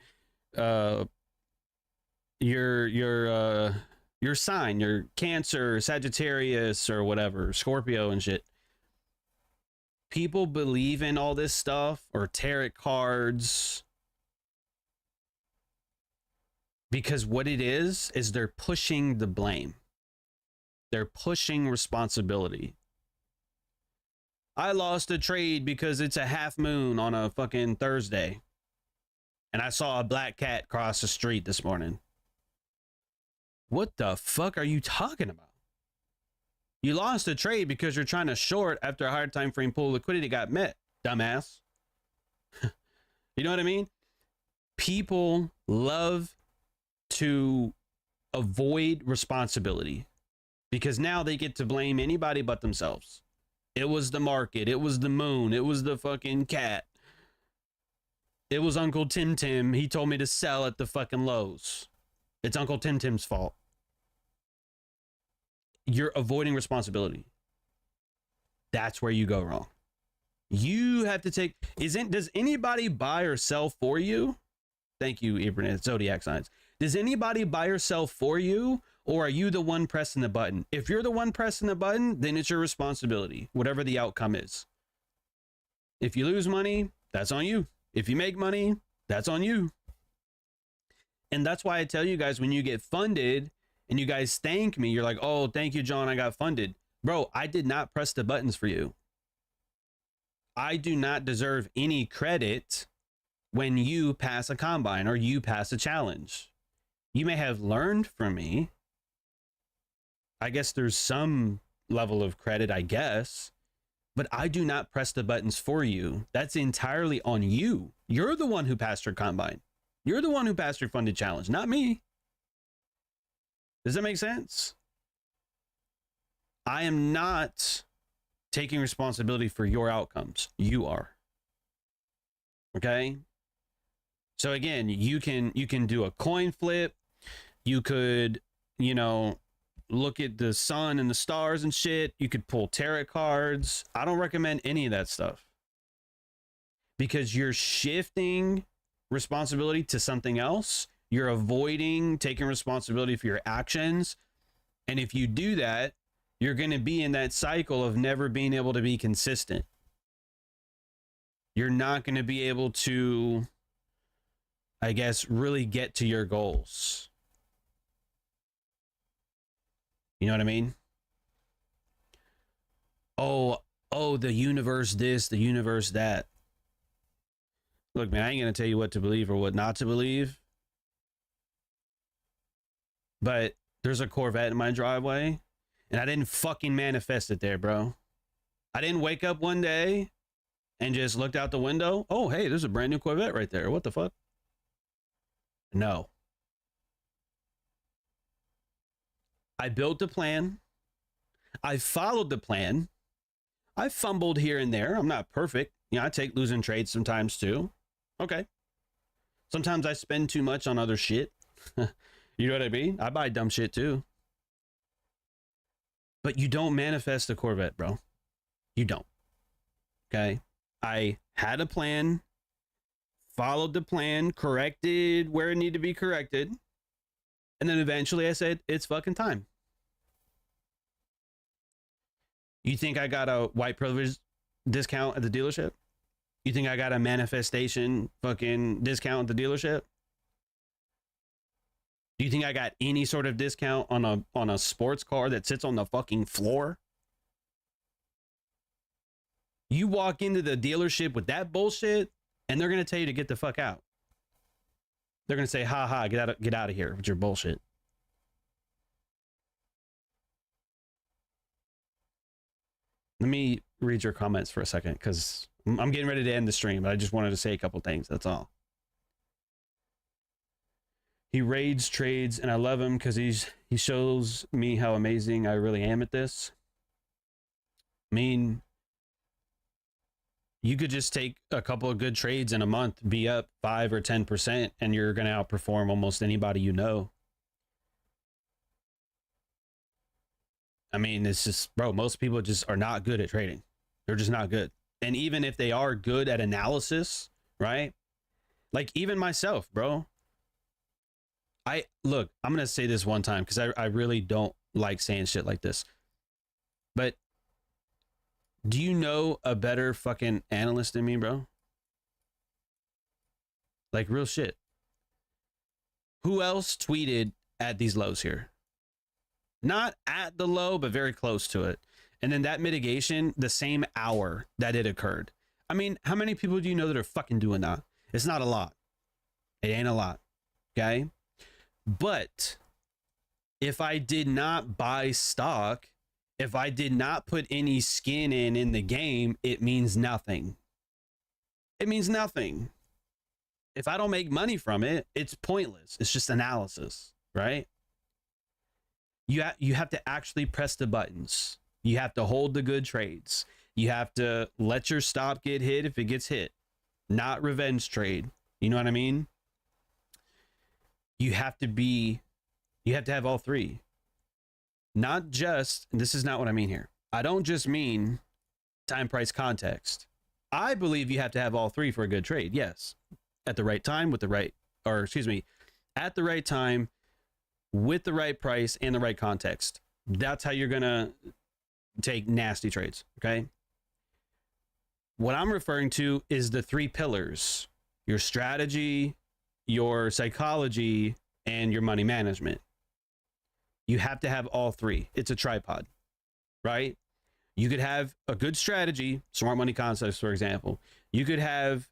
Your sign, your Cancer, Sagittarius, or whatever, Scorpio and shit. People believe in all this stuff, or tarot cards, because what it is they're pushing the blame. They're pushing responsibility. I lost a trade because it's a half moon on a fucking Thursday. And I saw a black cat cross the street this morning. What the fuck are you talking about? You lost a trade because you're trying to short after a higher time frame pull liquidity got met, dumbass. You know what I mean? People love to avoid responsibility because now they get to blame anybody but themselves. It was the market. It was the moon. It was the fucking cat. It was Uncle Tim Tim. He told me to sell at the fucking lows. It's Uncle Tim Tim's fault. You're avoiding responsibility. That's where you go wrong. You have to take, does anybody buy or sell for you? Thank you, Ibrahim, Zodiac Signs. Does anybody buy or sell for you? Or are you the one pressing the button? If you're the one pressing the button, then it's your responsibility, whatever the outcome is. If you lose money, that's on you. If you make money, that's on you. And that's why I tell you guys, when you get funded and you guys thank me, you're like, oh, thank you, John, I got funded. Bro, I did not press the buttons for you. I do not deserve any credit when you pass a combine or you pass a challenge. You may have learned from me. I guess there's some level of credit, I guess, but I do not press the buttons for you. That's entirely on you. You're the one who passed your combine. You're the one who passed your funded challenge, not me. Does that make sense? I am not taking responsibility for your outcomes. You are. Okay? So again, you can do a coin flip. You could, you know, look at the sun and the stars and shit. You could pull tarot cards. I don't recommend any of that stuff because you're shifting responsibility to something else. You're avoiding taking responsibility for your actions. And if you do that, you're going to be in that cycle of never being able to be consistent. You're not going to be able to, I guess, really get to your goals. You know what I mean? Oh, the universe this, the universe that. Look, man, I ain't going to tell you what to believe or what not to believe. But there's a Corvette in my driveway, and I didn't fucking manifest it there, bro. I didn't wake up one day and just looked out the window. Oh, hey, there's a brand new Corvette right there. What the fuck? No. I built a plan. I followed the plan. I fumbled here and there. I'm not perfect. You know, I take losing trades sometimes too. Okay. Sometimes I spend too much on other shit. You know what I mean? I buy dumb shit too. But you don't manifest a Corvette, bro. You don't. Okay. I had a plan, followed the plan, corrected where it needed to be corrected. And then eventually I said, it's fucking time. You think I got a white privilege discount at the dealership? You think I got a manifestation fucking discount at the dealership? Do you think I got any sort of discount on a sports car that sits on the fucking floor? You walk into the dealership with that bullshit, and they're gonna tell you to get the fuck out. They're gonna say, "Ha ha, get out of here with your bullshit." Let me read your comments for a second, because I'm getting ready to end the stream, but I just wanted to say a couple things. That's all. He raids trades, and I love him because he shows me how amazing I really am at this. I mean, you could just take a couple of good trades in a month, be up 5 or 10%, and you're going to outperform almost anybody you know. I mean, it's just, bro, most people just are not good at trading. They're just not good. And even if they are good at analysis, right? Like even myself, bro. Look, I'm going to say this one time because I really don't like saying shit like this. But do you know a better fucking analyst than me, bro? Like real shit. Who else tweeted at these lows here? Not at the low, but very close to it. And then that mitigation, the same hour that it occurred. I mean, how many people do you know that are fucking doing that? It's not a lot. It ain't a lot. Okay? But if I did not buy stock, if I did not put any skin in the game, it means nothing. It means nothing. If I don't make money from it, it's pointless. It's just analysis, right? You have to actually press the buttons. You have to hold the good trades. You have to let your stop get hit if it gets hit. Not revenge trade. You know what I mean? You have to have all three. Not just, and this is not what I mean here. I don't just mean time, price, context. I believe you have to have all three for a good trade. Yes. At the right time at the right time with the right price and the right context. That's how you're going to take nasty trades. Okay. What I'm referring to is the three pillars: your strategy, your psychology, and your money management. You have to have all three. It's a tripod, right? You could have a good strategy, smart money concepts, for example. You could have,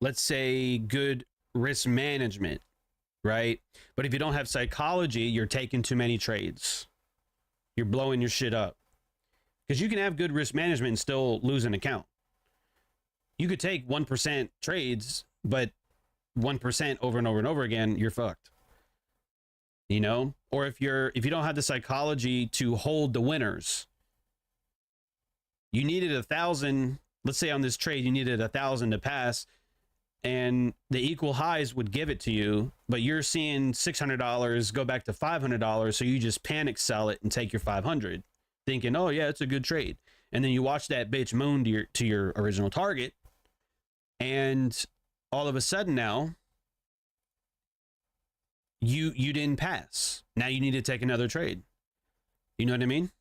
let's say, good risk management, right? But if you don't have psychology, you're taking too many trades. You're blowing your shit up. Because you can have good risk management and still lose an account. You could take 1% trades, but 1% over and over and over again, you're fucked. You know? Or if you don't have the psychology to hold the winners, you needed 1,000. Let's say on this trade, you needed 1,000 to pass, and the equal highs would give it to you, but you're seeing $600 go back to $500, so you just panic sell it and take your 500, thinking, oh yeah, it's a good trade. And then you watch that bitch moon to your original target, and all of a sudden now you didn't pass. Now you need to take another trade. You know what I mean?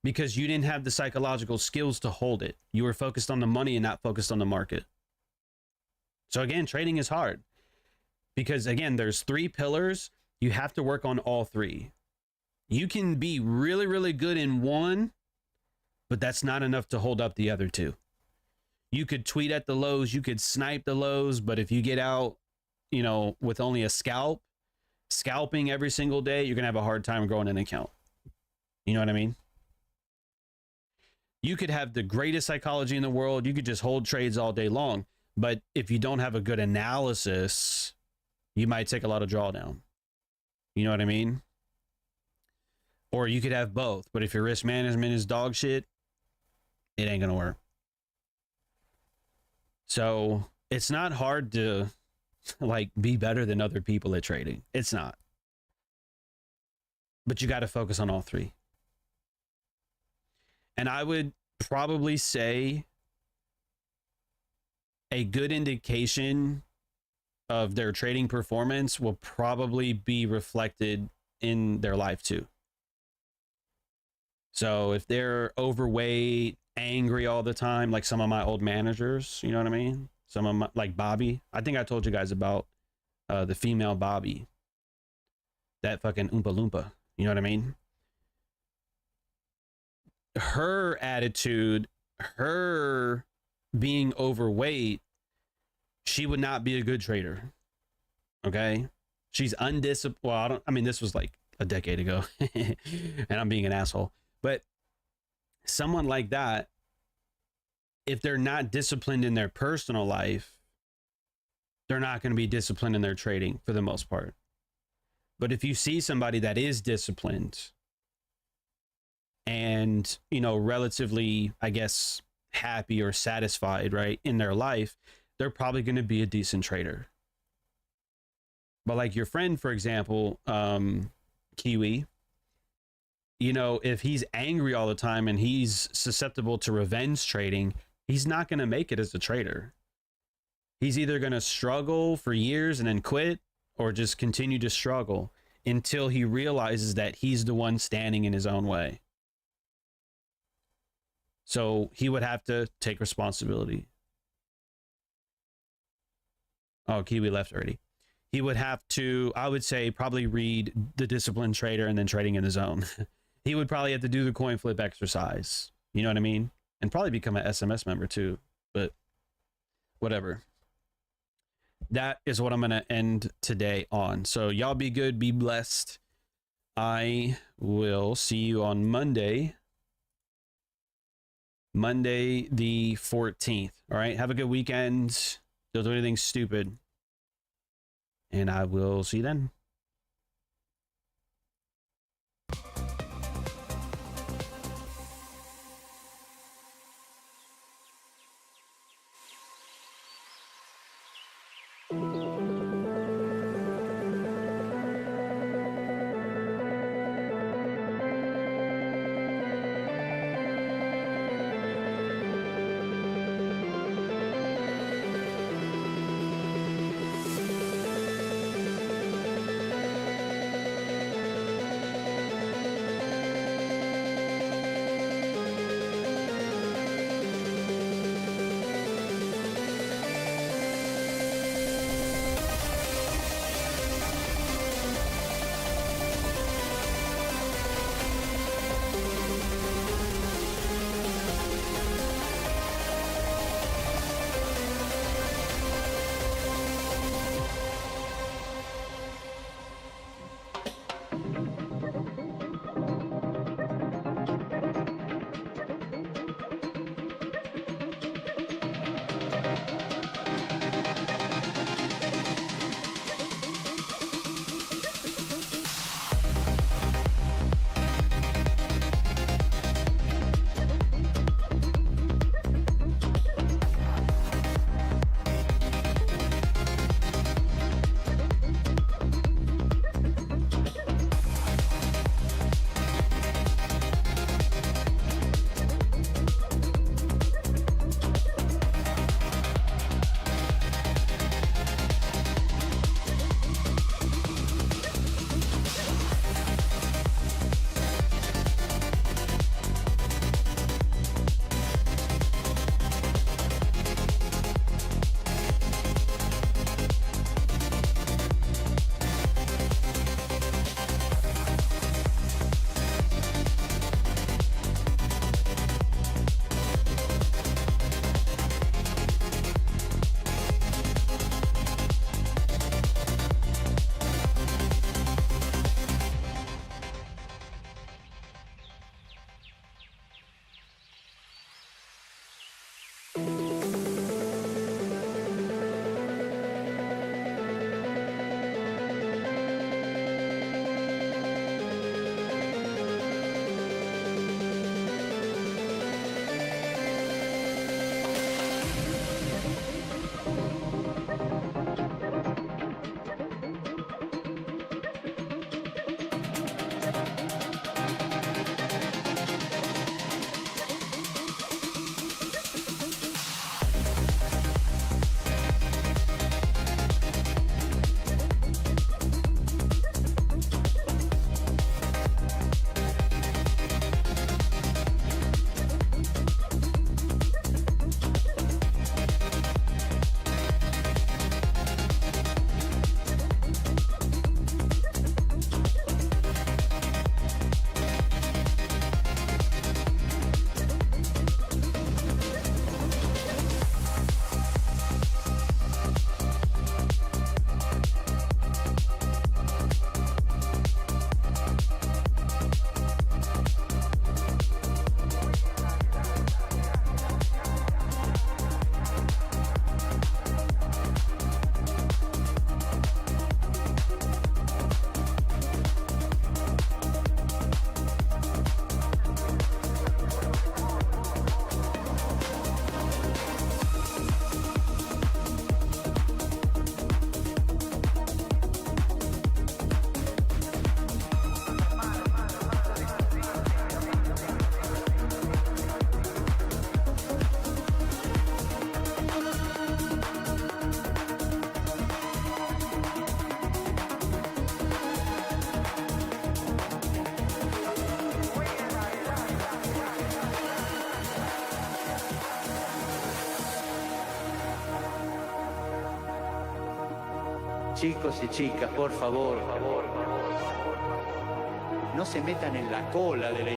Because you didn't have the psychological skills to hold it. You were focused on the money and not focused on the market. So again, trading is hard because again, there's three pillars. You have to work on all three. You can be really, really good in one, but that's not enough to hold up the other two. You could tweet at the lows, you could snipe the lows, but if you get out, you know, with only a scalping every single day, you're going to have a hard time growing an account. You know what I mean? You could have the greatest psychology in the world. You could just hold trades all day long. But if you don't have a good analysis, you might take a lot of drawdown. You know what I mean? Or you could have both, but if your risk management is dog shit, it ain't gonna work. So it's not hard to like be better than other people at trading. It's not. But you got to focus on all three. And I would probably say a good indication of their trading performance will probably be reflected in their life too. So if they're overweight, angry all the time, like some of my old managers, you know what I mean? Some of my, like Bobby. I think I told you guys about the female Bobby. That fucking Oompa Loompa. You know what I mean? Her attitude, her being overweight, she would not be a good trader. Okay? She's undisciplined. Well, I mean, this was like a decade ago, and I'm being an asshole. But someone like that, if they're not disciplined in their personal life, they're not going to be disciplined in their trading for the most part. But if you see somebody that is disciplined and, you know, relatively, I guess, happy or satisfied, right, in their life, they're probably going to be a decent trader. But like your friend, for example, Kiwi, you know, if he's angry all the time and he's susceptible to revenge trading, he's not going to make it as a trader. He's either going to struggle for years and then quit, or just continue to struggle until he realizes that he's the one standing in his own way. So he would have to take responsibility. Oh, Kiwi left already. He would have to, I would say, probably read The Disciplined Trader and then Trading in the Zone. He would probably have to do the coin flip exercise. You know what I mean? And probably become an SMS member too. But whatever. That is what I'm going to end today on. So y'all be good, be blessed. I will see you on Monday the 14th. All right. Have a good weekend. Don't do anything stupid. And I will see you then. Chicos y chicas, por favor, no se metan en la cola de la